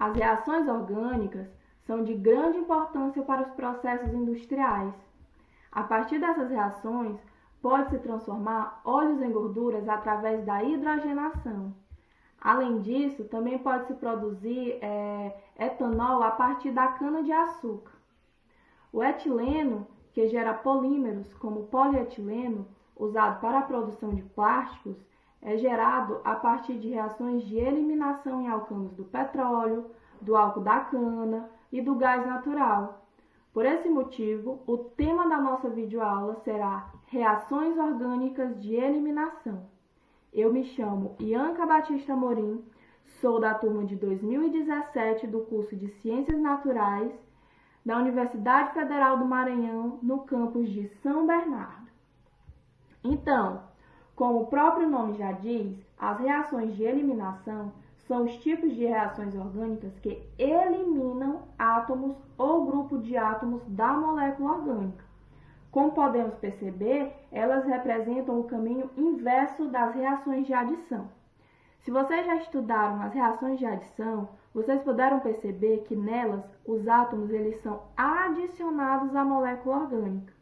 As reações orgânicas são de grande importância para os processos industriais. A partir dessas reações, pode-se transformar óleos em gorduras através da hidrogenação. Além disso, também pode-se produzir etanol a partir da cana-de-açúcar. O etileno, que gera polímeros como polietileno, usado para a produção de plásticos, é gerado a partir de reações de eliminação em alcanos do petróleo, do álcool da cana e do gás natural. Por esse motivo, o tema da nossa videoaula será Reações Orgânicas de Eliminação. Eu me chamo Ianca Batista Morim, sou da turma de 2017 do curso de Ciências Naturais da Universidade Federal do Maranhão, no campus de São Bernardo. Então, como o próprio nome já diz, as reações de eliminação são os tipos de reações orgânicas que eliminam átomos ou grupo de átomos da molécula orgânica. Como podemos perceber, elas representam o caminho inverso das reações de adição. Se vocês já estudaram as reações de adição, vocês puderam perceber que nelas os átomos eles são adicionados à molécula orgânica.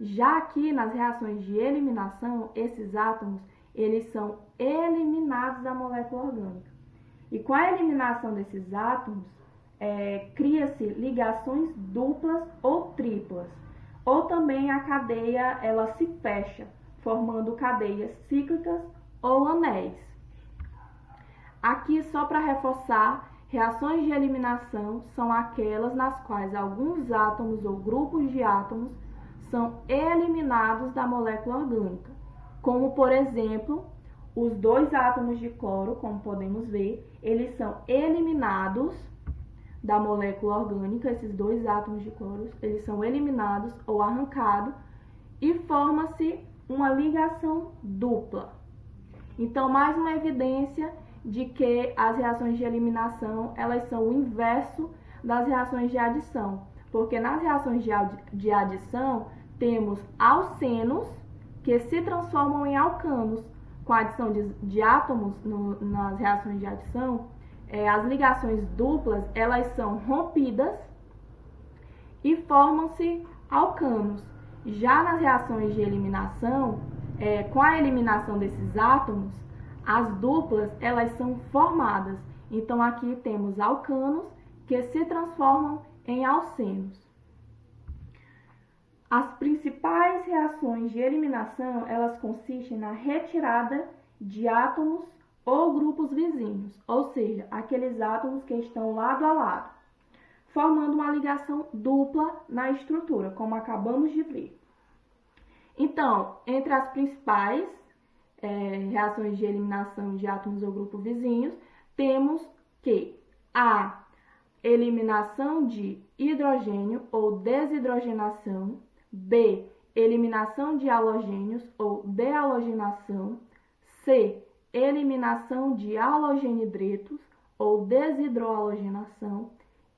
Já aqui nas reações de eliminação, esses átomos eles são eliminados da molécula orgânica. E com a eliminação desses átomos, cria-se ligações duplas ou triplas. Ou também a cadeia ela se fecha, formando cadeias cíclicas ou anéis. Aqui, só para reforçar, reações de eliminação são aquelas nas quais alguns átomos ou grupos de átomos são eliminados da molécula orgânica, como, por exemplo, os dois átomos de cloro, como podemos ver, eles são eliminados da molécula orgânica, esses dois átomos de cloro, eles são eliminados ou arrancados e forma-se uma ligação dupla. Então, mais uma evidência de que as reações de eliminação, elas são o inverso das reações de adição, porque nas reações de adição, temos alcenos que se transformam em alcanos. Com a adição de átomos nas reações de adição, as ligações duplas elas são rompidas e formam-se alcanos. Já nas reações de eliminação, com a eliminação desses átomos, as duplas elas são formadas. Então aqui temos alcanos que se transformam em alcenos. As principais reações de eliminação, elas consistem na retirada de átomos ou grupos vizinhos, ou seja, aqueles átomos que estão lado a lado, formando uma ligação dupla na estrutura, como acabamos de ver. Então, entre as principais reações de eliminação de átomos ou grupos vizinhos, temos que a eliminação de hidrogênio ou desidrogenação, B, eliminação de halogênios ou dehalogenação, C, eliminação de halogenidratos ou desidrohalogenação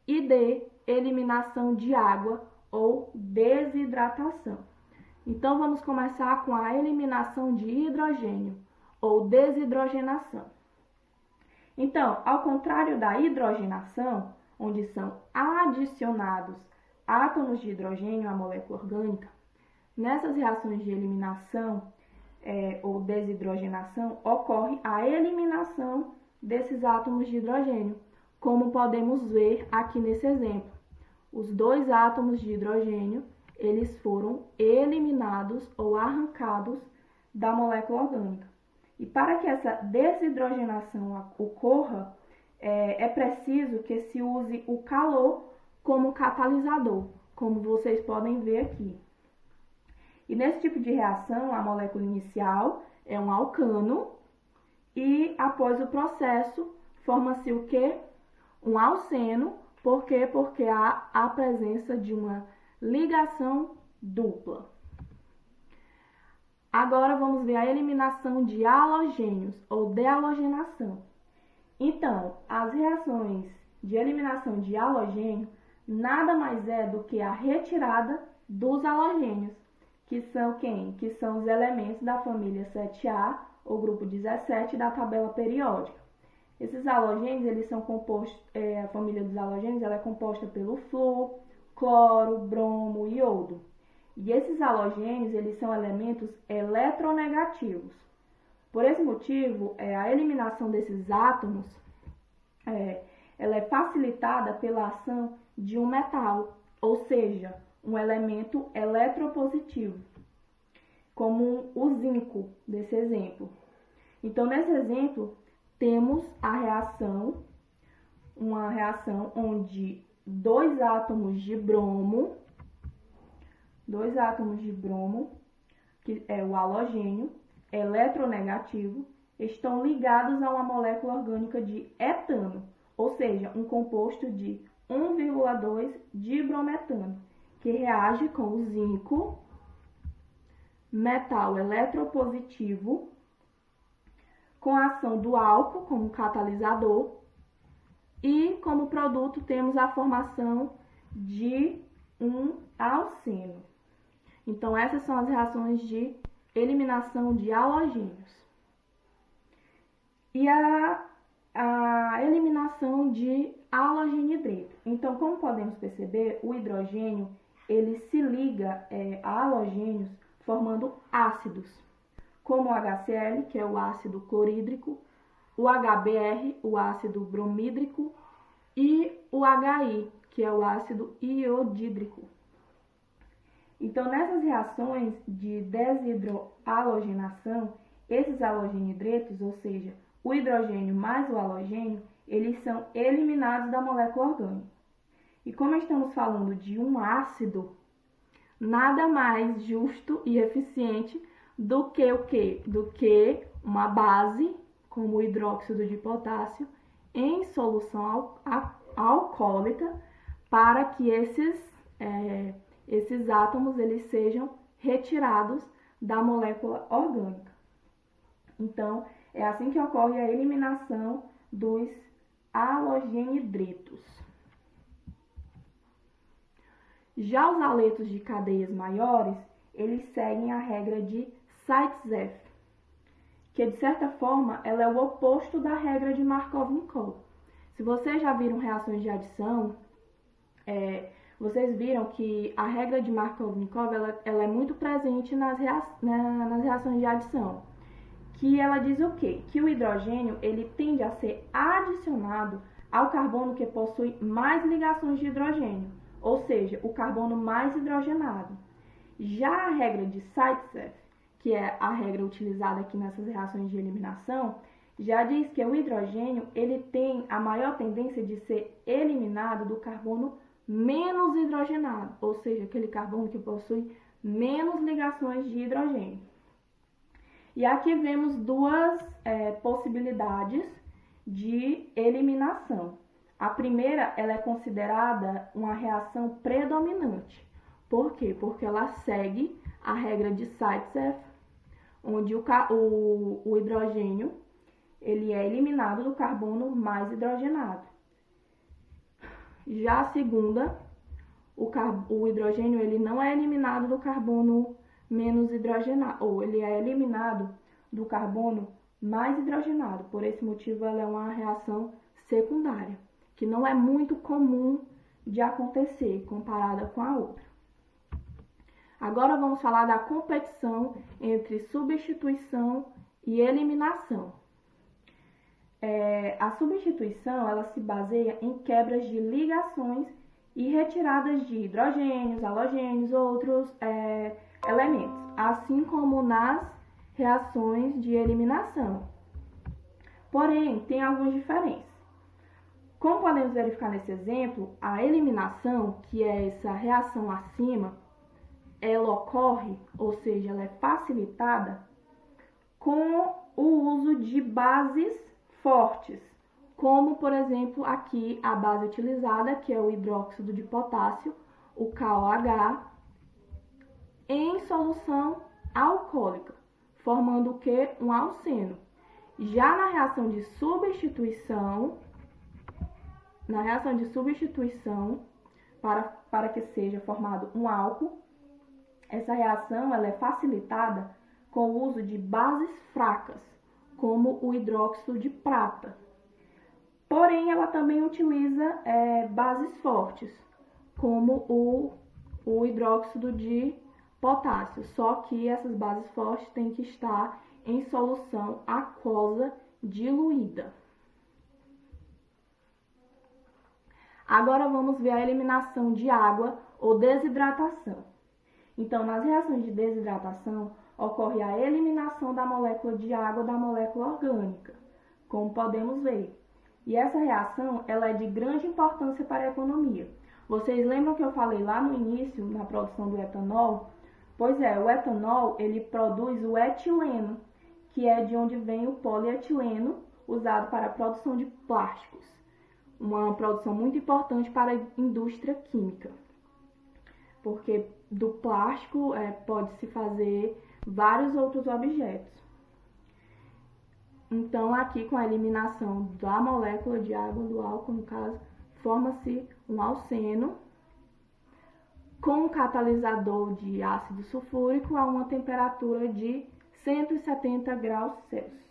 e D, eliminação de água ou desidratação. Então, vamos começar com a eliminação de hidrogênio ou desidrogenação. Então, ao contrário da hidrogenação, onde são adicionados átomos de hidrogênio à molécula orgânica, nessas reações de eliminação ou desidrogenação, ocorre a eliminação desses átomos de hidrogênio, como podemos ver aqui nesse exemplo. Os dois átomos de hidrogênio, eles foram eliminados ou arrancados da molécula orgânica. E para que essa desidrogenação ocorra, é preciso que se use o calor como catalisador, como vocês podem ver aqui. E nesse tipo de reação, a molécula inicial é um alcano e após o processo forma-se o quê? Um alceno. Por quê? Porque há a presença de uma ligação dupla. Agora vamos ver a eliminação de halogênios ou dehalogenação. Então, as reações de eliminação de halogênio nada mais é do que a retirada dos halogênios, que são quem? Que são os elementos da família 7A, ou grupo 17 da tabela periódica. Esses halogênios, eles são compostos, a família dos halogênios ela é composta pelo flúor, cloro, bromo e iodo. E esses halogênios, eles são elementos eletronegativos. Por esse motivo, a eliminação desses átomos ela é facilitada pela ação de um metal, ou seja, um elemento eletropositivo, como o zinco, desse exemplo. Então, nesse exemplo, temos uma reação onde dois átomos de bromo, que é o halogênio, eletronegativo, estão ligados a uma molécula orgânica de etano, ou seja, um composto de 1,2 dibrometano, que reage com o zinco, metal eletropositivo, com a ação do álcool como catalisador, e como produto temos a formação de um alceno. Então, essas são as reações de eliminação de halogênios. E a eliminação de halogenidreto. Então, como podemos perceber, o hidrogênio ele se liga a halogênios formando ácidos, como o HCl, que é o ácido clorídrico, o HBr, o ácido bromídrico, e o HI, que é o ácido iodídrico. Então, nessas reações de desidrohalogenação, esses halogenidretos, ou seja, o hidrogênio mais o halogênio, eles são eliminados da molécula orgânica. E como estamos falando de um ácido, nada mais justo e eficiente do que o quê? Do que uma base, como o hidróxido de potássio, em solução alcoólica, para que esses átomos eles sejam retirados da molécula orgânica. Então, é assim que ocorre a eliminação dos halogenidretos. Já os haletos de cadeias maiores, eles seguem a regra de Zaitsev, que de certa forma ela é o oposto da regra de Markov-Nikol. Se vocês já viram reações de adição, vocês viram que a regra de Markov-Nikol ela é muito presente nas reações de adição. Que ela diz o quê? Que o hidrogênio ele tende a ser adicionado ao carbono que possui mais ligações de hidrogênio, ou seja, o carbono mais hidrogenado. Já a regra de Zaitsev, que é a regra utilizada aqui nessas reações de eliminação, já diz que o hidrogênio ele tem a maior tendência de ser eliminado do carbono menos hidrogenado, ou seja, aquele carbono que possui menos ligações de hidrogênio. E aqui vemos duas possibilidades de eliminação. A primeira ela é considerada uma reação predominante. Por quê? Porque ela segue a regra de Zaitsev, onde o hidrogênio ele é eliminado do carbono mais hidrogenado. Já a segunda, o hidrogênio ele não é eliminado do carbono menos hidrogenado, ou ele é eliminado do carbono mais hidrogenado. Por esse motivo, ela é uma reação secundária, que não é muito comum de acontecer comparada com a outra. Agora vamos falar da competição entre substituição e eliminação. A substituição ela se baseia em quebras de ligações e retiradas de hidrogênios, halogênios, outros elementos, assim como nas reações de eliminação. Porém, tem algumas diferenças. Como podemos verificar nesse exemplo, a eliminação, que é essa reação acima, ela ocorre, ou seja, ela é facilitada com o uso de bases fortes, como, por exemplo, aqui a base utilizada, que é o hidróxido de potássio, o KOH, em solução alcoólica, formando o que? Um alceno. Já na reação de substituição, para que seja formado um álcool, essa reação ela é facilitada com o uso de bases fracas, como o hidróxido de prata. Porém, ela também utiliza bases fortes, como o hidróxido de potássio, só que essas bases fortes têm que estar em solução aquosa diluída. Agora vamos ver a eliminação de água ou desidratação. Então, nas reações de desidratação, ocorre a eliminação da molécula de água da molécula orgânica, como podemos ver. E essa reação ela é de grande importância para a economia. Vocês lembram que eu falei lá no início, na produção do etanol? Pois é, o etanol ele produz o etileno, que é de onde vem o polietileno, usado para a produção de plásticos. Uma produção muito importante para a indústria química, porque do plástico pode-se fazer vários outros objetos. Então, aqui com a eliminação da molécula de água, do álcool no caso, forma-se um alceno com um catalisador de ácido sulfúrico a uma temperatura de 170 graus Celsius.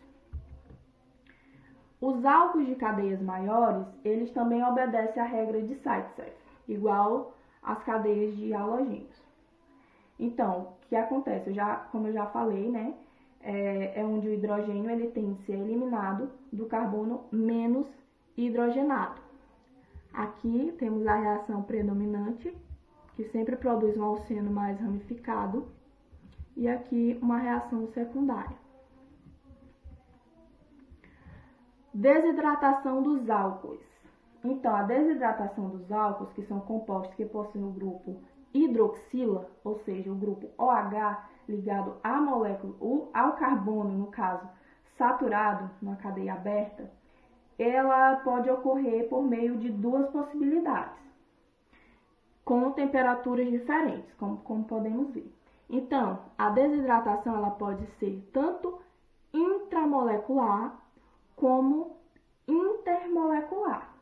Os álcools de cadeias maiores, eles também obedecem à regra de Zaitsev, igual às cadeias de halogênios. Então, o que acontece? Como eu já falei, né? É onde o hidrogênio ele tem de ser eliminado do carbono menos hidrogenado. Aqui temos a reação predominante, que sempre produz um alceno mais ramificado, e aqui uma reação secundária. Desidratação dos álcoois. Então, a desidratação dos álcoois, que são compostos que possuem o grupo hidroxila, ou seja, o grupo OH ligado à molécula, ao carbono, no caso, saturado, numa cadeia aberta, ela pode ocorrer por meio de duas possibilidades, com temperaturas diferentes, como podemos ver. Então, a desidratação ela pode ser tanto intramolecular como intermolecular.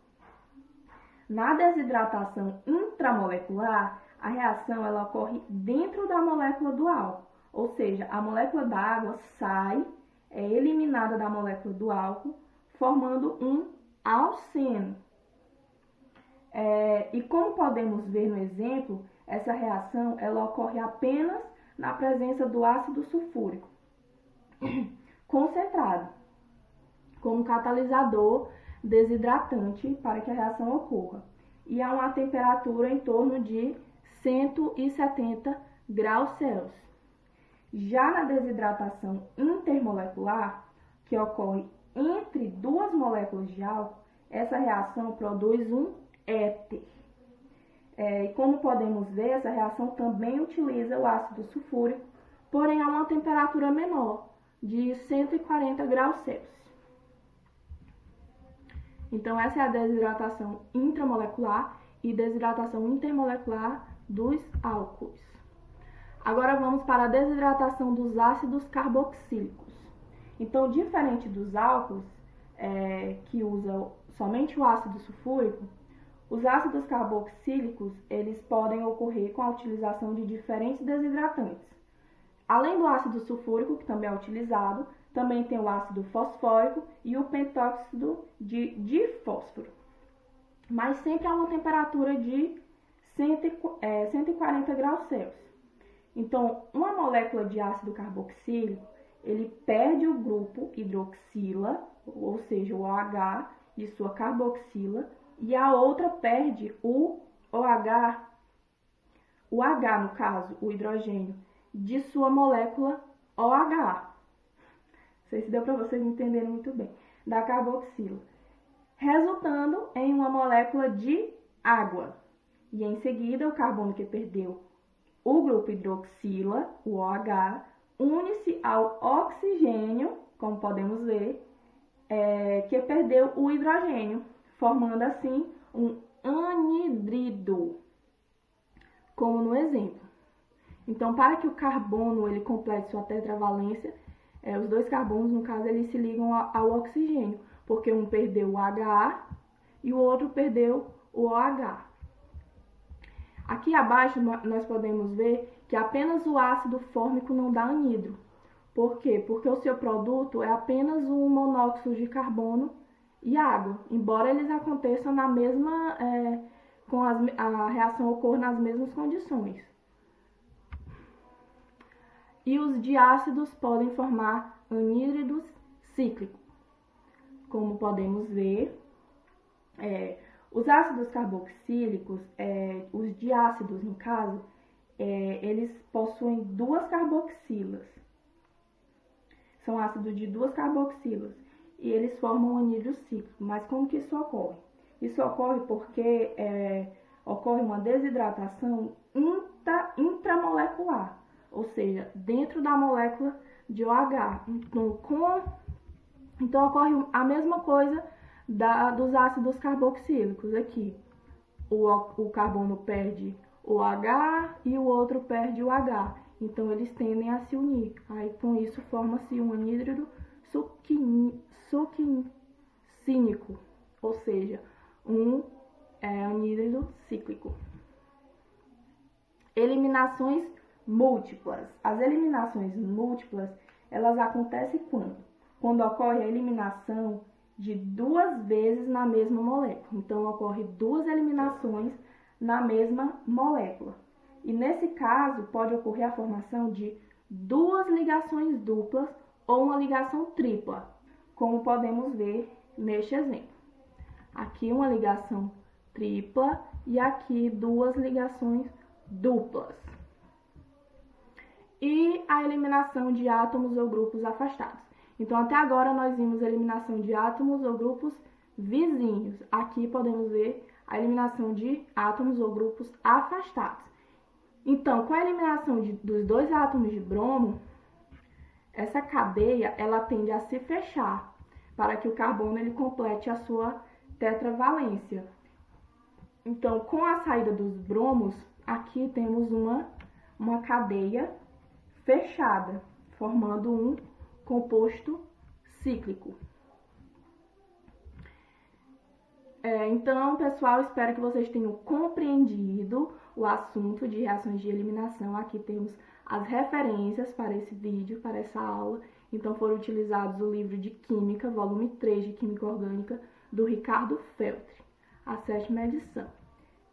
Na desidratação intramolecular, a reação ela ocorre dentro da molécula do álcool, ou seja, a molécula da água sai, é eliminada da molécula do álcool, formando um alceno. E como podemos ver no exemplo, essa reação ela ocorre apenas na presença do ácido sulfúrico concentrado, como catalisador desidratante para que a reação ocorra, e a uma temperatura em torno de 170 graus Celsius. Já na desidratação intermolecular, que ocorre entre duas moléculas de álcool, essa reação produz um éter. E como podemos ver, essa reação também utiliza o ácido sulfúrico, porém a uma temperatura menor, de 140 graus Celsius. Então, essa é a desidratação intramolecular e desidratação intermolecular dos álcoois. Agora vamos para a desidratação dos ácidos carboxílicos. Então, diferente dos álcoois, que usam somente o ácido sulfúrico, os ácidos carboxílicos eles podem ocorrer com a utilização de diferentes desidratantes. Além do ácido sulfúrico, que também é utilizado, também tem o ácido fosfórico e o pentóxido de fósforo. Mas sempre a uma temperatura de 140 graus Celsius. Então, uma molécula de ácido carboxílico, ele perde o grupo hidroxila, ou seja, o OH de sua carboxila, e a outra perde o H no caso, o hidrogênio, de sua molécula OH. Não sei se deu para vocês entenderem muito bem, da carboxila, resultando em uma molécula de água. E em seguida, o carbono que perdeu o grupo hidroxila, o OH, une-se ao oxigênio, como podemos ver, que perdeu o hidrogênio, formando assim um anidrido, como no exemplo. Então, para que o carbono ele complete sua tetravalência, os dois carbonos, no caso, eles se ligam ao oxigênio, porque um perdeu o HA e o outro perdeu o OH. Aqui abaixo nós podemos ver que apenas o ácido fórmico não dá anidro. Por quê? Porque o seu produto é apenas um monóxido de carbono e água, embora eles aconteçam na mesma, a reação ocorra nas mesmas condições. E os diácidos podem formar anídridos cíclicos. Como podemos ver, os ácidos carboxílicos, os diácidos no caso, eles possuem duas carboxilas. São ácidos de duas carboxilas e eles formam um anídrido cíclico. Mas como que isso ocorre? Isso ocorre porque ocorre uma desidratação intramolecular, ou seja, dentro da molécula de OH. Então ocorre a mesma coisa dos ácidos carboxílicos aqui. O carbono perde o H e o outro perde o H. Então eles tendem a se unir. Aí com isso forma-se um anídrido succinínico, ou seja, um anídrido cíclico. Eliminações múltiplas. As eliminações múltiplas, elas acontecem quando? Quando ocorre a eliminação de duas vezes na mesma molécula. Então, ocorre duas eliminações na mesma molécula. E nesse caso, pode ocorrer a formação de duas ligações duplas ou uma ligação tripla, como podemos ver neste exemplo. Aqui uma ligação tripla e aqui duas ligações duplas. E a eliminação de átomos ou grupos afastados. Então, até agora nós vimos a eliminação de átomos ou grupos vizinhos. Aqui podemos ver a eliminação de átomos ou grupos afastados. Então, com a eliminação dos dois átomos de bromo, essa cadeia ela tende a se fechar para que o carbono ele complete a sua tetravalência. Então, com a saída dos bromos, aqui temos uma cadeia fechada, formando um composto cíclico. Então, pessoal, espero que vocês tenham compreendido o assunto de reações de eliminação. Aqui temos as referências para esse vídeo, para essa aula. Então, foram utilizados o livro de Química, volume 3 de Química Orgânica, do Ricardo Feltri, a 7ª edição.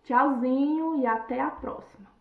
Tchauzinho e até a próxima!